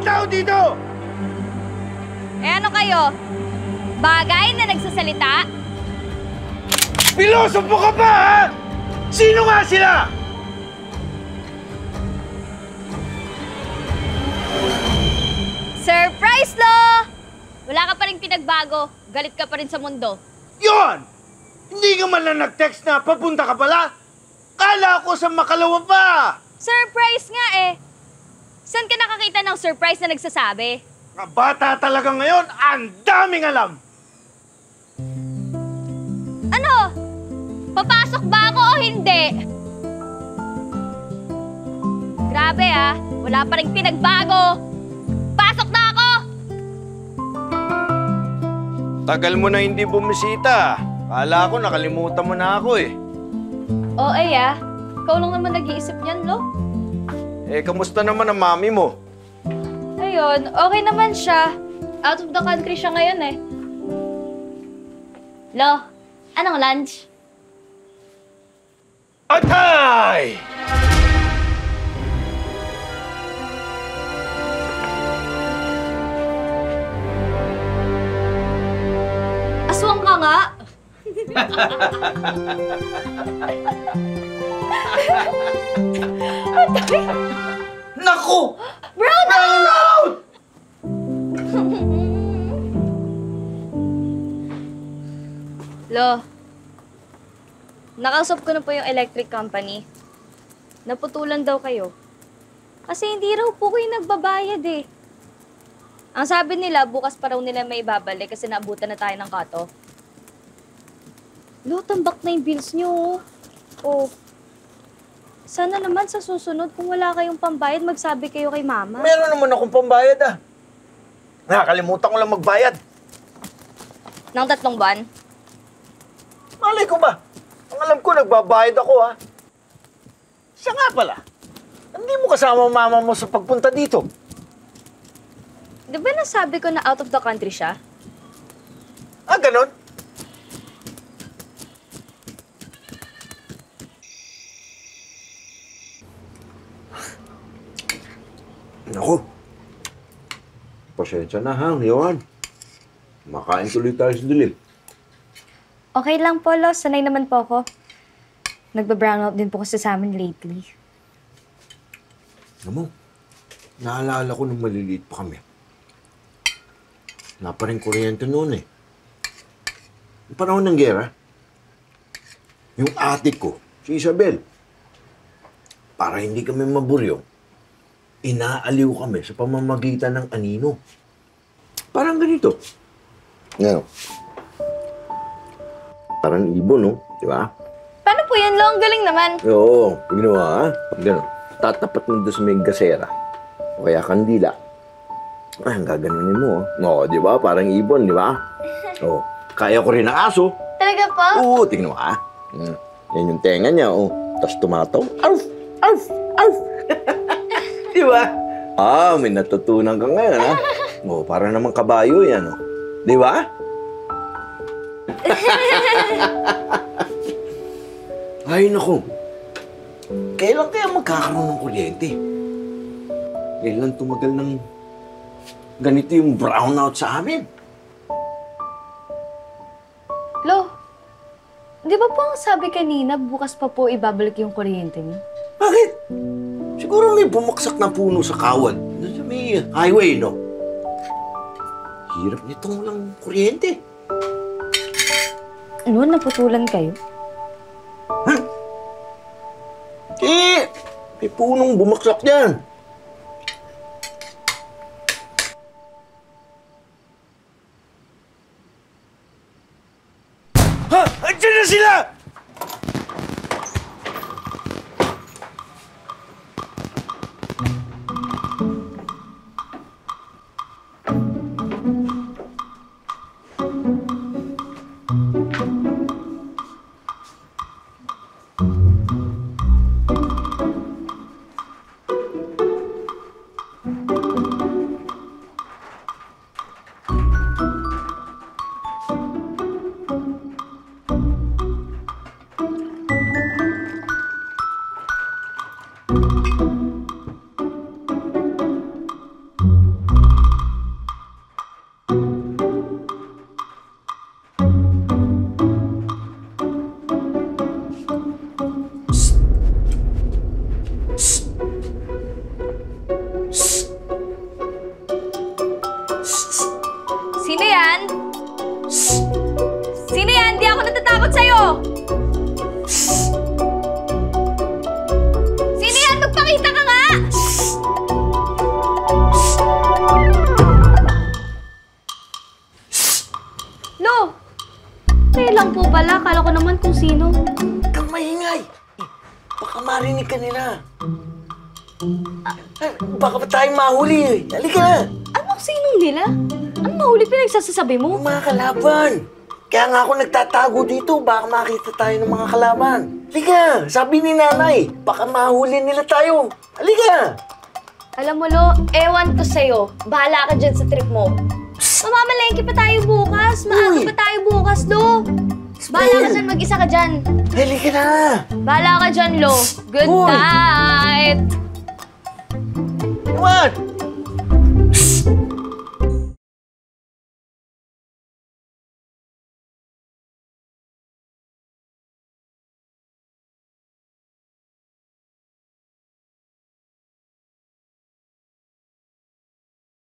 mga tao dito! Eh ano kayo? Bagay na nagsasalita? Pilosopo ka pa, ha? Sino nga sila? Surprise, Lo! Wala ka pa rin pinagbago. Galit ka pa rin sa mundo. Yon! Hindi ka man lang nag-text na papunta ka pala? Kala ko sa Makalawa pa! Surprise nga eh! Saan ka nakakita ng surprise na nagsasabi? Mga bata talaga ngayon, ang daming alam! Ano? Papasok ba ako o hindi? Grabe ah, wala pa rin pinagbago. Pasok na ako! Tagal mo na hindi bumisita. Kala ko nakalimutan mo na ako eh. Oo ah, ikaw lang naman nag-iisip niyan, Lo. Eh, kamusta naman ang mami mo? Ayun, okay naman siya. Out of the country siya ngayon eh. Lo, anong lunch? Atay! Aswang ka nga! Naku! Brown out! Lo, nakausap ko na po yung electric company. Naputulan daw kayo. Kasi hindi raw po kayo nagbabayad eh. Ang sabi nila, bukas pa raw nila may ibabalik kasi naabutan na tayo ng kato. Lo, tambak na yung bills nyo. Oh. Sana naman sa susunod, kung wala kayong pambayad, magsabi kayo kay mama. Meron naman akong pambayad ah. Nakakalimutan ko lang magbayad. Ng 3 buwan? Malay ko ba? Ang alam ko, nagbabayad ako ha. Siya nga pala. Hindi mo kasama ang mama mo sa pagpunta dito. Di ba nasabi ko na out of the country siya? Ah, ganon? Naku. Pasensya na ha, Yohan. Makain tuloy tayo sa dilim. Okay lang po, Lo. Sanay naman po ako. Nagba-brownout din po kasi sa amin lately. Alam mo, naalala ko nung maliliit pa kami. Wala pa rin kuryente noon eh. Yung panahon ng gera, yung ate ko, si Isabel, para hindi kami maburyo, inaaliw kami sa pamamagitan ng anino. Parang ganito. Ngayon, parang ibon, no? Di ba? Paano po yan, Lo? Ang galing naman. Oo, ginawa ha. Gano'n. Tatapat mo doon sa may gasera. O kaya kandila. Ay, ang gaganunin mo. Oo, di ba? Parang ibon, di ba? Oo. Kaya ko rin ang aso. Talaga po? Oo, tingnan mo ha. Yan yung tenga niya, oh. Tapos tumataw. Arf! Arf! Arf! Di ba? Ah, may natutunan ka ngayon, ha? Oo, para naman kabayo yan, oh. Di ba? Ay, naku. Kailan kaya magkakaroon ng kuryente? Kailan tumagal ng ganito yung brownout sa amin? Lo, di ba po ang sabi kanina, bukas pa po ibabalik yung kuryente niyo? Bakit? Siguro may bumaksak na puno sa kawad. Doon sa may highway, no? Hirap nitong walang kuryente. Ano, naputulan kayo? Eh, may punong bumaksak dyan. Ha? Andiyan na sila! lang po pala. Kala ko naman kung sino. Kamahingay! Baka marinig ka nila. Baka pa tayong mahuli eh. Halika na! Anong sinong nila? Anong mahuli pinagsasasabi mo? Yung mga kalaban. Kaya nga ako nagtatago dito. Baka makita tayo ng mga kalaban. Halika! Sabi ni nanay, baka mahuli nila tayo. Halika! Alam mo, Lo, ewan ko sa'yo. Bahala ka dyan sa trip mo. Mamamalengke pa tayo bukas. Maaga pa tayo bukas, Lo. Bahala ka dyan, mag-isa ka dyan. Halika na! Bahala ka dyan, Lo. Good Uy. night! What?